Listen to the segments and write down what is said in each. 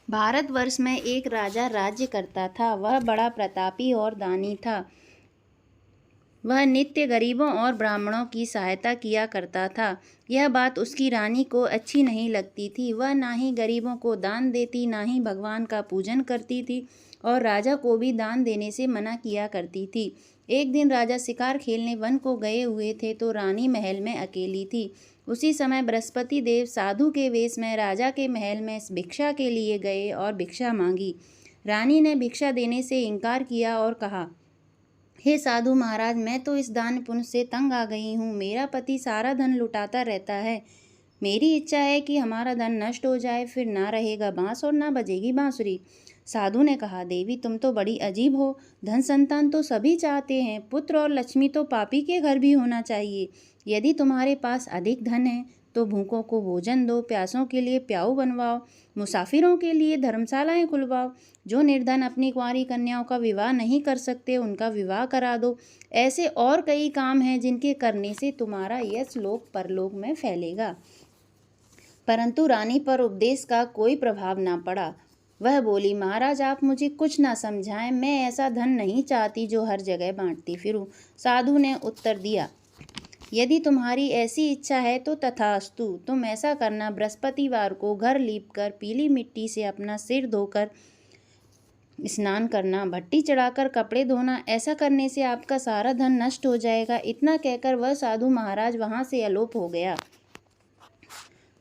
भारतवर्ष में एक राजा राज्य करता था। वह बड़ा प्रतापी और दानी था। वह नित्य गरीबों और ब्राह्मणों की सहायता किया करता था। यह बात उसकी रानी को अच्छी नहीं लगती थी। वह ना ही गरीबों को दान देती, ना ही भगवान का पूजन करती थी और राजा को भी दान देने से मना किया करती थी। एक दिन राजा शिकार खेलने वन को गए हुए थे तो रानी महल में अकेली थी। उसी समय बृहस्पति देव साधु के वेश में राजा के महल में भिक्षा के लिए गए और भिक्षा मांगी। रानी ने भिक्षा देने से इनकार किया और कहा, हे साधु महाराज, मैं तो इस दान पुण्य से तंग आ गई हूँ। मेरा पति सारा धन लुटाता रहता है। मेरी इच्छा है कि हमारा धन नष्ट हो जाए, फिर ना रहेगा बांस और ना बजेगी बांसुरी। साधु ने कहा, देवी तुम तो बड़ी अजीब हो। धन संतान तो सभी चाहते हैं, पुत्र और लक्ष्मी तो पापी के घर भी होना चाहिए। यदि तुम्हारे पास अधिक धन है तो भूखों को भोजन दो, प्यासों के लिए प्याऊ बनवाओ, मुसाफिरों के लिए धर्मशालाएं खुलवाओ। जो निर्धन अपनी कुंवारी कन्याओं का विवाह नहीं कर सकते उनका विवाह करा दो। ऐसे और कई काम हैं जिनके करने से तुम्हारा यश लोक परलोक में फैलेगा। परंतु रानी पर उपदेश का कोई प्रभाव ना पड़ा। वह बोली, महाराज आप मुझे कुछ ना समझाएं। मैं ऐसा धन नहीं चाहती जो हर जगह बांटती फिरूं। साधु ने उत्तर दिया, यदि तुम्हारी ऐसी इच्छा है तो तथास्तु। तुम ऐसा करना, बृहस्पतिवार को घर लीपकर पीली मिट्टी से अपना सिर धोकर स्नान करना, भट्टी चढ़ाकर कपड़े धोना। ऐसा करने से आपका सारा धन नष्ट हो जाएगा। इतना कहकर वह साधु महाराज वहां से अलोप हो गया।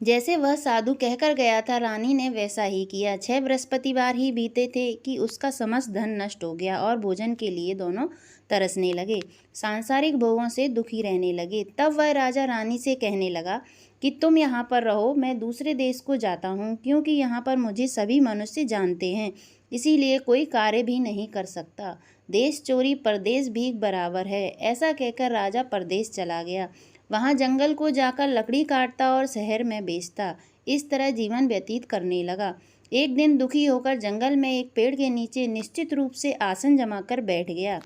जैसे वह साधु कहकर गया था, रानी ने वैसा ही किया। 6 बृहस्पतिवार ही बीते थे कि उसका समस्त धन नष्ट हो गया और भोजन के लिए दोनों तरसने लगे, सांसारिक भोगों से दुखी रहने लगे। तब वह राजा रानी से कहने लगा कि तुम यहाँ पर रहो, मैं दूसरे देश को जाता हूँ, क्योंकि यहाँ पर मुझे सभी मनुष्य जानते हैं, इसीलिए कोई कार्य भी नहीं कर सकता। देश चोरी परदेश भीख बराबर है। ऐसा कहकर राजा परदेश चला गया। वहाँ जंगल को जाकर लकड़ी काटता और शहर में बेचता। इस तरह जीवन व्यतीत करने लगा। एक दिन दुखी होकर जंगल में एक पेड़ के नीचे निश्चित रूप से आसन जमाकर बैठ गया।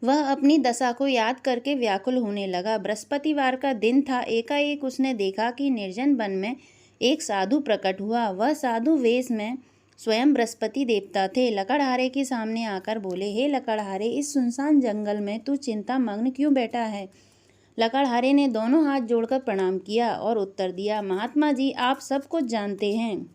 वह अपनी दशा को याद करके व्याकुल होने लगा। बृहस्पतिवार का दिन था। एकाएक उसने देखा कि निर्जन वन में एक साधु प्रकट हुआ। वह साधु वेश में स्वयं बृहस्पति देवता थे। लकड़हारे के सामने आकर बोले, हे लकड़हारे, इस सुनसान जंगल में तू चिंता मग्न क्यों बैठा है? लकड़हारे ने दोनों हाथ जोड़कर प्रणाम किया और उत्तर दिया, महात्मा जी आप सब कुछ जानते हैं,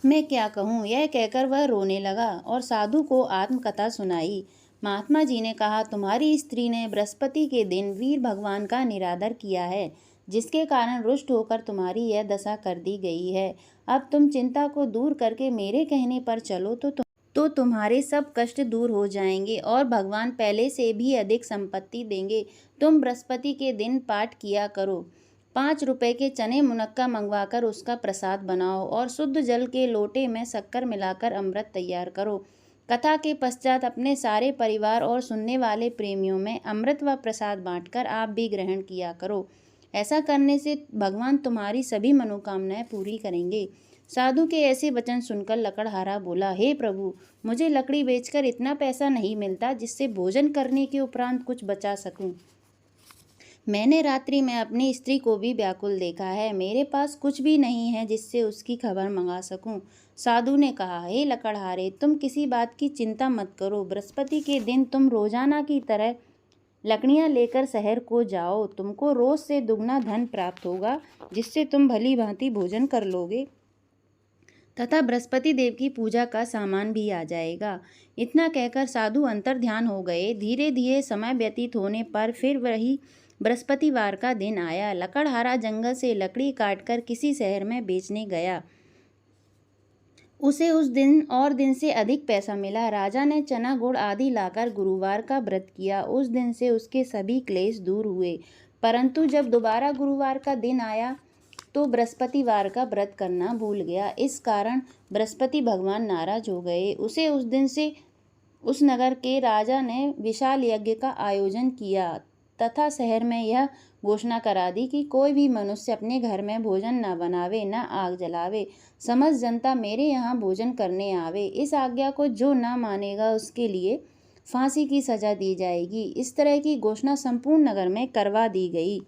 मैं क्या कहूँ। यह कहकर वह रोने लगा और साधु को आत्मकथा सुनाई। महात्मा जी ने कहा, तुम्हारी स्त्री ने बृहस्पति के दिन वीर भगवान का निरादर किया है, जिसके कारण रुष्ट होकर तुम्हारी यह दशा कर दी गई है। अब तुम चिंता को दूर करके मेरे कहने पर चलो तो तुम्हारे सब कष्ट दूर हो जाएंगे और भगवान पहले से भी अधिक संपत्ति देंगे। तुम बृहस्पति के दिन पाठ किया करो। 5 रुपए के चने मुनक्का मंगवाकर उसका प्रसाद बनाओ और शुद्ध जल के लोटे में शक्कर मिलाकर अमृत तैयार करो। कथा के पश्चात अपने सारे परिवार और सुनने वाले प्रेमियों में अमृत व प्रसाद बांटकर आप भी ग्रहण किया करो। ऐसा करने से भगवान तुम्हारी सभी मनोकामनाएं पूरी करेंगे। साधु के ऐसे वचन सुनकर लकड़हारा बोला, हे प्रभु, मुझे लकड़ी बेचकर इतना पैसा नहीं मिलता जिससे भोजन करने के उपरांत कुछ बचा सकूं। मैंने रात्रि में अपनी स्त्री को भी व्याकुल देखा है। मेरे पास कुछ भी नहीं है जिससे उसकी खबर मंगा सकूं। साधु ने कहा, हे लकड़हारे, तुम किसी बात की चिंता मत करो। बृहस्पति के दिन तुम रोजाना की तरह लकड़ियां लेकर शहर को जाओ। तुमको रोज से दुगना धन प्राप्त होगा, जिससे तुम भली भांति भोजन कर लोगे तथा बृहस्पति देव की पूजा का सामान भी आ जाएगा। इतना कहकर साधु अंतर ध्यान हो गए। धीरे धीरे समय व्यतीत होने पर फिर वही बृहस्पतिवार का दिन आया। लकड़हारा जंगल से लकड़ी काटकर किसी शहर में बेचने गया। उसे उस दिन और दिन से अधिक पैसा मिला। राजा ने चना गुड़ आदि लाकर गुरुवार का व्रत किया। उस दिन से उसके सभी क्लेश दूर हुए। परंतु जब दोबारा गुरुवार का दिन आया तो बृहस्पतिवार का व्रत करना भूल गया। इस कारण बृहस्पति भगवान नाराज हो गए। उसे उस दिन से उस नगर के राजा ने विशाल यज्ञ का आयोजन किया तथा शहर में यह घोषणा करा दी कि कोई भी मनुष्य अपने घर में भोजन न बनावे, न आग जलावे। समस्त जनता मेरे यहाँ भोजन करने आवे। इस आज्ञा को जो न मानेगा उसके लिए फांसी की सजा दी जाएगी। इस तरह की घोषणा संपूर्ण नगर में करवा दी गई।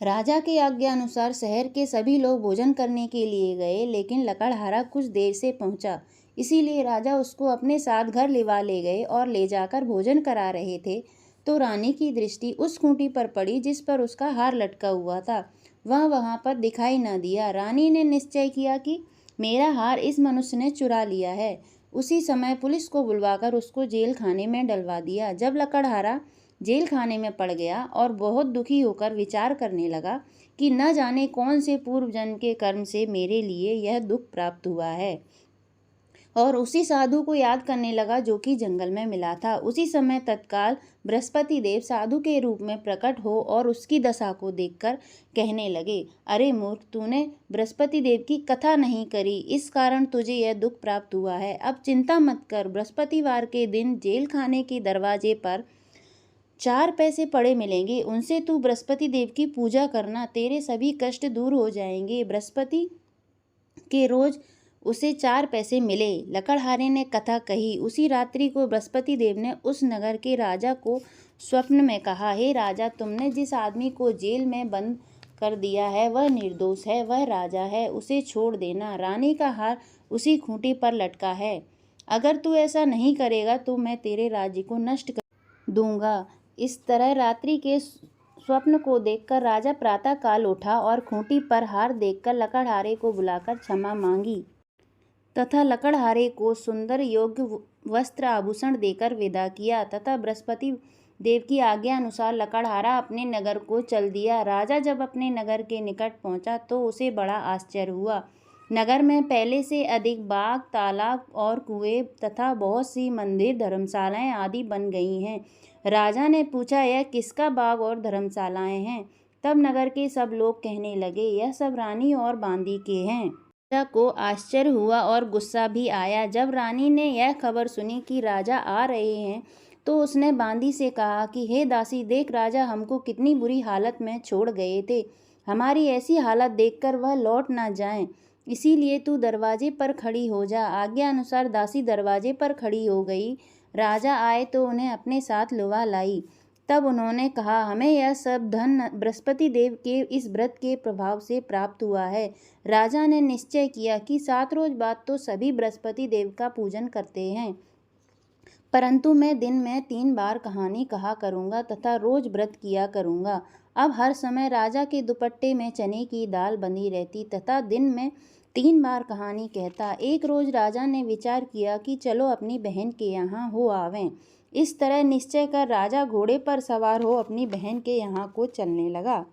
राजा के आज्ञानुसार शहर के सभी लोग भोजन करने के लिए गए, लेकिन लकड़हारा कुछ देर से पहुंचा। इसीलिए राजा उसको अपने साथ घर लिवा ले गए और ले जाकर भोजन करा रहे थे तो रानी की दृष्टि उस खूंटी पर पड़ी जिस पर उसका हार लटका हुआ था। वह वहां पर दिखाई न दिया। रानी ने निश्चय किया कि मेरा हार इस मनुष्य ने चुरा लिया है। उसी समय पुलिस को बुलवाकर उसको जेल खाने में डलवा दिया। जब लकड़हारा जेल खाने में पड़ गया और बहुत दुखी होकर विचार करने लगा कि न जाने कौन से पूर्व जन्म के कर्म से मेरे लिए यह दुख प्राप्त हुआ है, और उसी साधु को याद करने लगा जो कि जंगल में मिला था। उसी समय तत्काल बृहस्पति देव साधु के रूप में प्रकट हो और उसकी दशा को देखकर कहने लगे, अरे मूर्ख, तूने बृहस्पति देव की कथा नहीं करी, इस कारण तुझे यह दुख प्राप्त हुआ है। अब चिंता मत कर, बृहस्पतिवार के दिन जेल खाने के दरवाजे पर 4 पैसे पड़े मिलेंगे, उनसे तू बृहस्पति देव की पूजा करना, तेरे सभी कष्ट दूर हो जाएंगे। बृहस्पति के रोज उसे 4 पैसे मिले। लकड़हारे ने कथा कही। उसी रात्रि को बृहस्पति देव ने उस नगर के राजा को स्वप्न में कहा, हे राजा, तुमने जिस आदमी को जेल में बंद कर दिया है वह निर्दोष है, वह राजा है, उसे छोड़ देना। रानी का हार उसी खूंटी पर लटका है। अगर तू ऐसा नहीं करेगा तो मैं तेरे राज्य को नष्ट कर दूंगा। इस तरह रात्रि के स्वप्न को देखकर राजा प्रातः काल उठा और खूंटी पर हार देखकर लकड़हारे को बुलाकर क्षमा मांगी तथा लकड़हारे को सुंदर योग्य वस्त्र आभूषण देकर विदा किया तथा बृहस्पति देव की आज्ञा अनुसार लकड़हारा अपने नगर को चल दिया। राजा जब अपने नगर के निकट पहुंचा तो उसे बड़ा आश्चर्य हुआ। नगर में पहले से अधिक बाग, तालाब और कुएं तथा बहुत सी मंदिर, धर्मशालाएं आदि बन गई हैं। राजा ने पूछा, यह किसका बाग और धर्मशालाएं हैं? तब नगर के सब लोग कहने लगे, यह सब रानी और बांदी के हैं। राजा को आश्चर्य हुआ और गुस्सा भी आया। जब रानी ने यह खबर सुनी कि राजा आ रहे हैं तो उसने बांदी से कहा कि हे दासी, देख, राजा हमको कितनी बुरी हालत में छोड़ गए थे। हमारी ऐसी हालत देखकर वह लौट ना जाएं, इसीलिए तू दरवाजे पर खड़ी हो जा। आज्ञा अनुसार दासी दरवाजे पर खड़ी हो गई। राजा आए तो उन्हें अपने साथ लुवा लाई। तब उन्होंने कहा, हमें यह सब धन बृहस्पति देव के इस व्रत के प्रभाव से प्राप्त हुआ है। राजा ने निश्चय किया कि 7 रोज बाद तो सभी बृहस्पति देव का पूजन करते हैं, परंतु मैं दिन में 3 बार कहानी कहा करूँगा तथा रोज व्रत किया करूँगा। अब हर समय राजा के दुपट्टे में चने की दाल बनी रहती तथा दिन में 3 बार कहानी कहता। एक रोज राजा ने विचार किया कि चलो अपनी बहन के यहाँ हो आवें। इस तरह निश्चय कर राजा घोड़े पर सवार हो अपनी बहन के यहाँ को चलने लगा।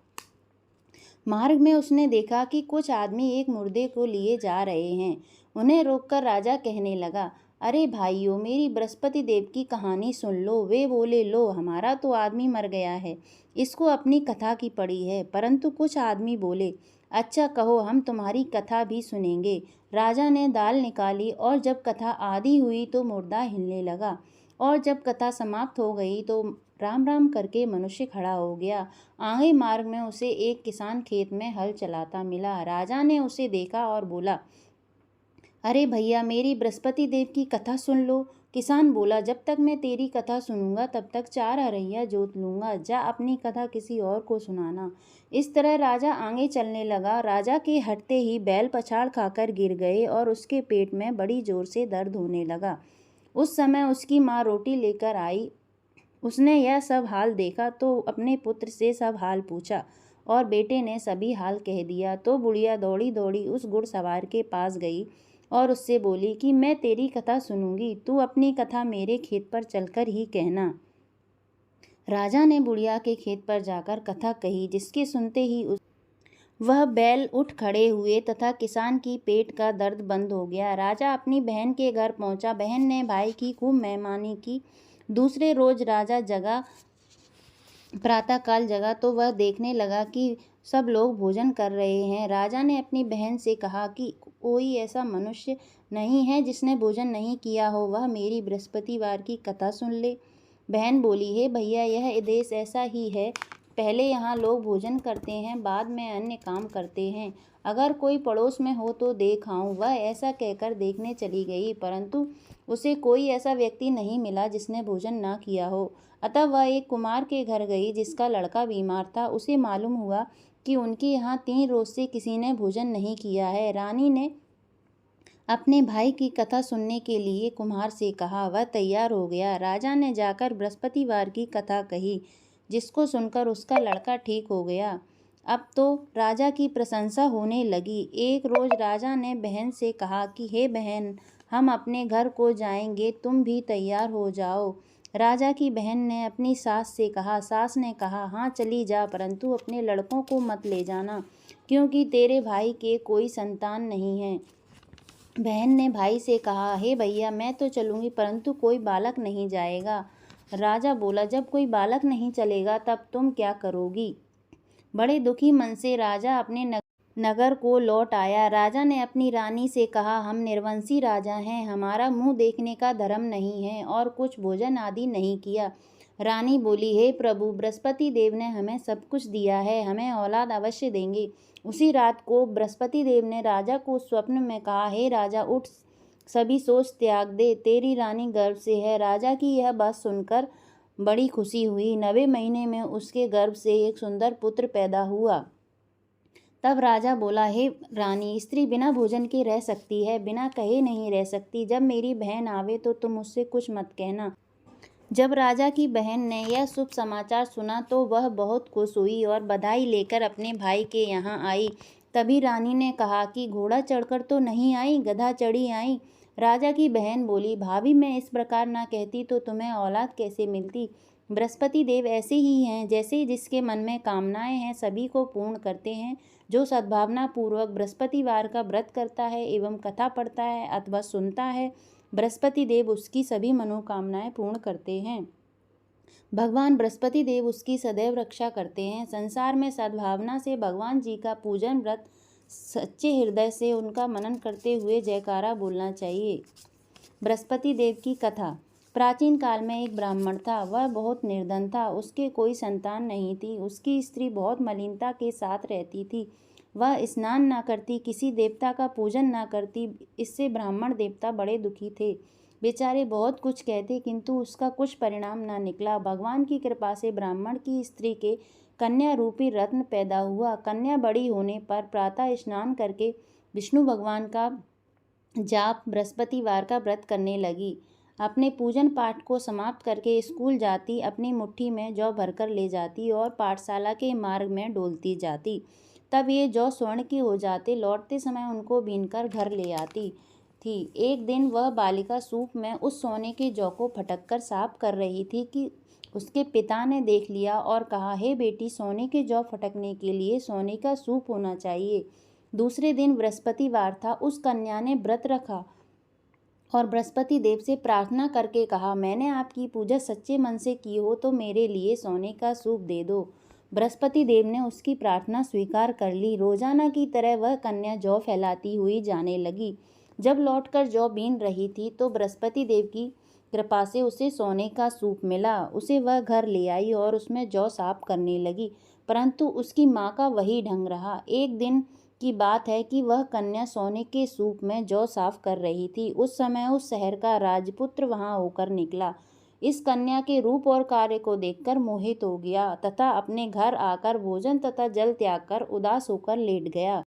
मार्ग में उसने देखा कि कुछ आदमी एक मुर्दे को लिए जा रहे हैं। उन्हें रोककर राजा कहने लगा, अरे भाइयों, मेरी बृहस्पति देव की कहानी सुन लो। वे बोले, लो, हमारा तो आदमी मर गया है, इसको अपनी कथा की पड़ी है। परंतु कुछ आदमी बोले, अच्छा कहो, हम तुम्हारी कथा भी सुनेंगे। राजा ने दाल निकाली और जब कथा आधी हुई तो मुर्दा हिलने लगा, और जब कथा समाप्त हो गई तो राम राम करके मनुष्य खड़ा हो गया। आगे मार्ग में उसे एक किसान खेत में हल चलाता मिला। राजा ने उसे देखा और बोला, अरे भैया, मेरी बृहस्पति देव की कथा सुन लो। किसान बोला, जब तक मैं तेरी कथा सुनूंगा तब तक 4 हरैया जोत लूंगा, जा अपनी कथा किसी और को सुनाना। इस तरह राजा आगे चलने लगा। राजा के हटते ही बैल पछाड़ खाकर गिर गए और उसके पेट में बड़ी जोर से दर्द होने लगा। उस समय उसकी माँ रोटी लेकर आई। उसने यह सब हाल देखा तो अपने पुत्र से सब हाल पूछा और बेटे ने सभी हाल कह दिया। तो बुढ़िया दौड़ी दौड़ी उस घुड़सवार के पास गई और उससे बोली कि मैं तेरी कथा सुनूंगी, तू अपनी कथा मेरे खेत पर चलकर ही कहना। राजा ने बुढ़िया के खेत पर जाकर कथा कही, जिसके सुनते ही वह बैल उठ खड़े हुए तथा किसान की पेट का दर्द बंद हो गया। राजा अपनी बहन के घर पहुंचा। बहन ने भाई की खूब मेहमानी की। दूसरे रोज राजा जगा, प्रातःकाल जगा तो वह देखने लगा कि सब लोग भोजन कर रहे हैं। राजा ने अपनी बहन से कहा कि कोई ऐसा मनुष्य नहीं है जिसने भोजन नहीं किया हो, वह मेरी बृहस्पतिवार की कथा सुन ले। बहन बोली, हे भैया, यह देश ऐसा ही है, पहले यहाँ लोग भोजन करते हैं, बाद में अन्य काम करते हैं। अगर कोई पड़ोस में हो तो देख आऊं। वह ऐसा कहकर देखने चली गई, परंतु उसे कोई ऐसा व्यक्ति नहीं मिला जिसने भोजन ना किया हो। अतः वह एक कुमार के घर गई जिसका लड़का बीमार था। उसे मालूम हुआ कि उनके यहाँ 3 रोज से किसी ने भोजन नहीं किया है। रानी ने अपने भाई की कथा सुनने के लिए कुम्हार से कहा। वह तैयार हो गया। राजा ने जाकर बृहस्पतिवार की कथा कही, जिसको सुनकर उसका लड़का ठीक हो गया। अब तो राजा की प्रशंसा होने लगी। एक रोज राजा ने बहन से कहा कि हे बहन, हम अपने घर को जाएंगे, तुम भी तैयार हो जाओ। राजा की बहन ने अपनी सास से कहा। सास ने कहा, हाँ चली जा, परंतु अपने लड़कों को मत ले जाना, क्योंकि तेरे भाई के कोई संतान नहीं है। बहन ने भाई से कहा, हे भैया, मैं तो चलूँगी, परंतु कोई बालक नहीं जाएगा। राजा बोला, जब कोई बालक नहीं चलेगा तब तुम क्या करोगी? बड़े दुखी मन से राजा अपने नगर को लौट आया। राजा ने अपनी रानी से कहा, हम निर्वंशी राजा हैं, हमारा मुंह देखने का धर्म नहीं है और कुछ भोजन आदि नहीं किया। रानी बोली, हे प्रभु, बृहस्पति देव ने हमें सब कुछ दिया है, हमें औलाद अवश्य देंगे। उसी रात को बृहस्पति देव ने राजा को स्वप्न में कहा, हे राजा, उठ, सभी सोच त्याग दे, तेरी रानी गर्भ से है। राजा की यह बात सुनकर बड़ी खुशी हुई। 9वें महीने में उसके गर्भ से एक सुंदर पुत्र पैदा हुआ। तब राजा बोला, हे रानी, स्त्री बिना भोजन के रह सकती है, बिना कहे नहीं रह सकती। जब मेरी बहन आवे तो तुम उससे कुछ मत कहना। जब राजा की बहन ने यह शुभ समाचार सुना तो वह बहुत खुश हुई और बधाई लेकर अपने भाई के यहाँ आई। तभी रानी ने कहा कि घोड़ा चढ़कर तो नहीं आई, गधा चढ़ी आई। राजा की बहन बोली, भाभी, मैं इस प्रकार ना कहती तो तुम्हें औलाद कैसे मिलती? बृहस्पति देव ऐसे ही हैं, जैसे जिसके मन में कामनाएं हैं सभी को पूर्ण करते हैं। जो सद्भावना पूर्वक बृहस्पतिवार का व्रत करता है एवं कथा पढ़ता है अथवा सुनता है, बृहस्पति देव उसकी सभी मनोकामनाएं पूर्ण करते हैं। भगवान बृहस्पति देव उसकी सदैव रक्षा करते हैं। संसार में सद्भावना से भगवान जी का पूजन व्रत सच्चे हृदय से उनका मनन करते हुए जयकारा बोलना चाहिए। बृहस्पति देव की कथा। प्राचीन काल में एक ब्राह्मण था। वह बहुत निर्धन था। उसके कोई संतान नहीं थी। उसकी स्त्री बहुत मलिनता के साथ रहती थी। वह स्नान ना करती, किसी देवता का पूजन ना करती। इससे ब्राह्मण देवता बड़े दुखी थे। बेचारे बहुत कुछ कहते, किंतु उसका कुछ परिणाम ना निकला। भगवान की कृपा से ब्राह्मण की स्त्री के कन्या रूपी रत्न पैदा हुआ। कन्या बड़ी होने पर प्रातः स्नान करके विष्णु भगवान का जाप, बृहस्पतिवार का व्रत करने लगी। अपने पूजन पाठ को समाप्त करके स्कूल जाती, अपनी मुट्ठी में जौ भरकर ले जाती और पाठशाला के मार्ग में डोलती जाती। तब ये जौ स्वर्ण के हो जाते। लौटते समय उनको बीनकर घर ले आती थी। एक दिन वह बालिका सूप में उस सोने के जौ को फटक कर साफ कर रही थी कि उसके पिता ने देख लिया और कहा, हे बेटी, सोने के जौ फटकने के लिए सोने का सूप होना चाहिए। दूसरे दिन बृहस्पतिवार था। उस कन्या ने व्रत रखा और बृहस्पति देव से प्रार्थना करके कहा, मैंने आपकी पूजा सच्चे मन से की हो तो मेरे लिए सोने का सूप दे दो। बृहस्पति देव ने उसकी प्रार्थना स्वीकार कर ली। रोजाना की तरह वह कन्या जौ फैलाती हुई जाने लगी। जब लौटकर जौ बीन रही थी तो बृहस्पति देव की कृपा से उसे सोने का सूप मिला। उसे वह घर ले आई और उसमें जौ साफ करने लगी, परंतु उसकी माँ का वही ढंग रहा। एक दिन की बात है कि वह कन्या सोने के सूप में जौ साफ कर रही थी। उस समय उस शहर का राजपुत्र वहां होकर निकला। इस कन्या के रूप और कार्य को देखकर मोहित हो गया तथा अपने घर आकर भोजन तथा जल त्याग कर उदास होकर लेट गया।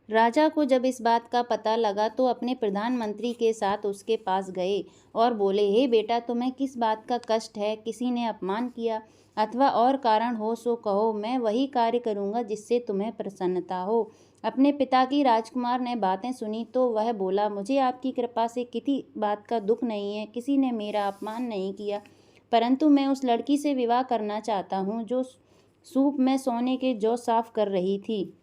राजा को जब इस बात का पता लगा तो अपने प्रधानमंत्री के साथ उसके पास गए और बोले, हे बेटा, तुम्हें किस बात का कष्ट है? किसी ने अपमान किया अथवा और कारण हो सो कहो, मैं वही कार्य करूँगा जिससे तुम्हें प्रसन्नता हो। अपने पिता की राजकुमार ने बातें सुनी तो वह बोला, मुझे आपकी कृपा से किसी बात का दुख नहीं है, किसी ने मेरा अपमान नहीं किया, परंतु मैं उस लड़की से विवाह करना चाहता हूँ जो सूप में सोने के जौ साफ कर रही थी।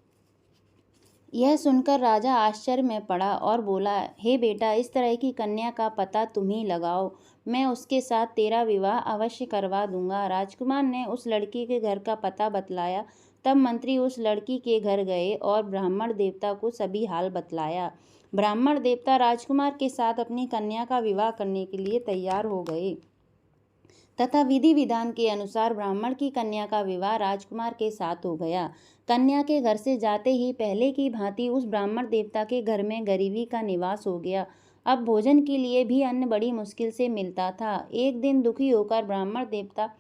यह सुनकर राजा आश्चर्य में पड़ा और बोला, हे बेटा, इस तरह की कन्या का पता तुम ही लगाओ, मैं उसके साथ तेरा विवाह अवश्य करवा दूंगा। राजकुमार ने उस लड़की के घर का पता बतलाया। तब मंत्री उस लड़की के घर गए और ब्राह्मण देवता को सभी हाल बतलाया। ब्राह्मण देवता राजकुमार के साथ अपनी कन्या का विवाह करने के लिए तैयार हो गए तथा विधि विधान के अनुसार ब्राह्मण की कन्या का विवाह राजकुमार के साथ हो गया। कन्या के घर से जाते ही पहले की भांति उस ब्राह्मण देवता के घर में गरीबी का निवास हो गया। अब भोजन के लिए भी अन्न बड़ी मुश्किल से मिलता था। एक दिन दुखी होकर ब्राह्मण देवता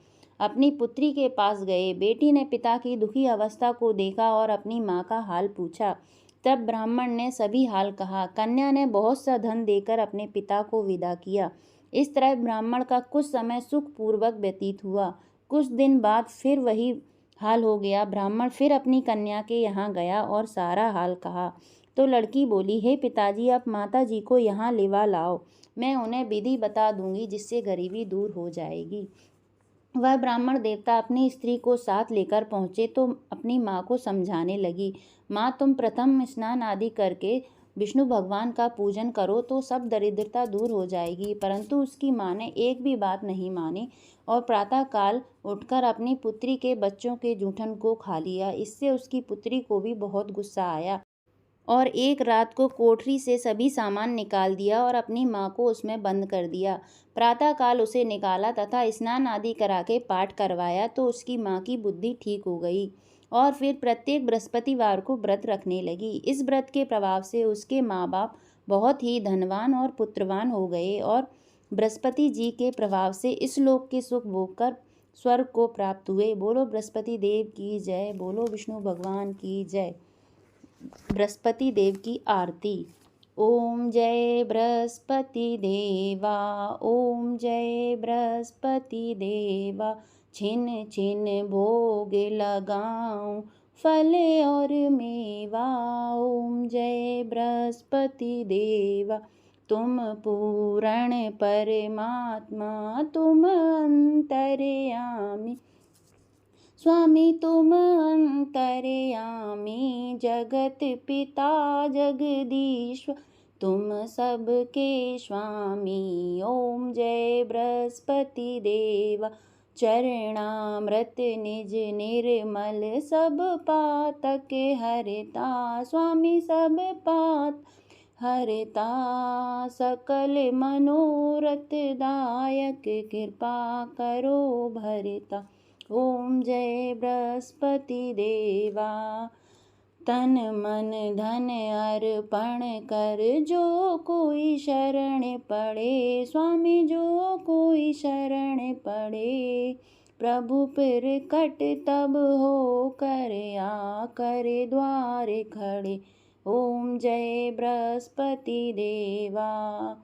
अपनी पुत्री के पास गए। बेटी ने पिता की दुखी अवस्था को देखा और अपनी माँ का हाल पूछा। तब ब्राह्मण ने सभी हाल कहा। कन्या ने बहुत सा धन देकर अपने पिता को विदा किया। इस तरह ब्राह्मण का कुछ समय सुखपूर्वक व्यतीत हुआ। कुछ दिन बाद फिर वही हाल हो गया। ब्राह्मण फिर अपनी कन्या के यहाँ गया और सारा हाल कहा। तो लड़की बोली, हे पिताजी, आप माता जी को यहाँ लिवा लाओ, मैं उन्हें विधि बता दूंगी जिससे गरीबी दूर हो जाएगी। वह ब्राह्मण देवता अपनी स्त्री को साथ लेकर पहुँचे तो अपनी माँ को समझाने लगी, माँ तुम प्रथम स्नान आदि करके विष्णु भगवान का पूजन करो तो सब दरिद्रता दूर हो जाएगी। परंतु उसकी माँ ने एक भी बात नहीं मानी और प्रातःकाल उठकर अपनी पुत्री के बच्चों के जूठन को खा लिया। इससे उसकी पुत्री को भी बहुत गुस्सा आया और एक रात को कोठरी से सभी सामान निकाल दिया और अपनी माँ को उसमें बंद कर दिया। प्रातःकाल उसे निकाला तथा स्नान आदि करा के पाठ करवाया तो उसकी माँ की बुद्धि ठीक हो गई और फिर प्रत्येक बृहस्पतिवार को व्रत रखने लगी। इस व्रत के प्रभाव से उसके माँ बाप बहुत ही धनवान और पुत्रवान हो गए और बृहस्पति जी के प्रभाव से इस लोक के सुख भोग कर स्वर्ग को प्राप्त हुए। बोलो बृहस्पति देव की जय, बोलो विष्णु भगवान की जय। बृहस्पति देव की आरती। ओम जय बृहस्पति देवा, ओम जय बृहस्पति देवा, छिन छिन भोग लगाऊं फल और मेवा। ओम जय बृहस्पति देवा, तुम पूर्ण परमात्मा, तुम अंतर्यामी स्वामी, तुम अंतर्यामी, जगत पिता जगदीश्वर, तुम सबके स्वामी। ओम जय बृहस्पति देवा, चरणामृत निज निर्मल, सब पातक हरता स्वामी, सब पात हरता, सकल मनोरथ दायक, कृपा करो भरता। ओम जय बृहस्पति देवा, तन मन धन अर्पण कर जो कोई शरण पड़े स्वामी, जो कोई शरण पड़े, प्रभु प्रकट तब हो कर आ करे द्वारे खड़े। ओम जय बृहस्पति देवा,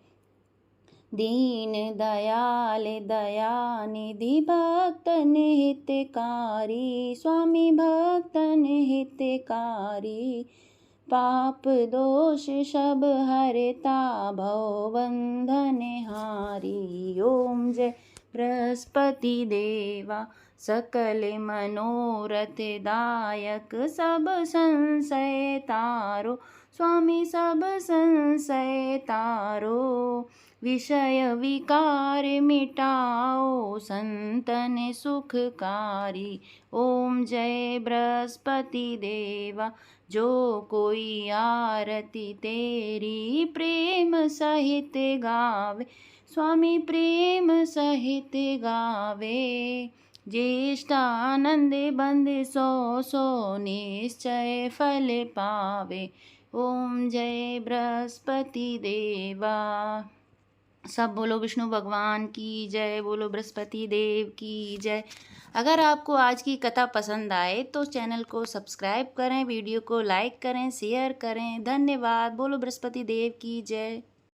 दीन दयाल दयानिधि, भक्तन हितकारी स्वामी, भक्तन हितकारी, पाप दोष सब हरता, भव बंधन हारी। ओम जय बृहस्पति देवा, सकल मनोरथ दायक, सब संशय तारो स्वामी, सब संशय तारो, विषय विकार मिटाओ संतन सुखकारी। ओम जय बृहस्पति देवा, जो कोई आरती तेरी प्रेम सहित गावे स्वामी, प्रेम सहित गावे, ज्येष्ठानंद बंद सो सो निश्चय फल पावे। ओम जय बृहस्पति देवा। सब बोलो विष्णु भगवान की जय, बोलो बृहस्पति देव की जय। अगर आपको आज की कथा पसंद आए तो चैनल को सब्सक्राइब करें, वीडियो को लाइक करें, शेयर करें। धन्यवाद। बोलो बृहस्पति देव की जय।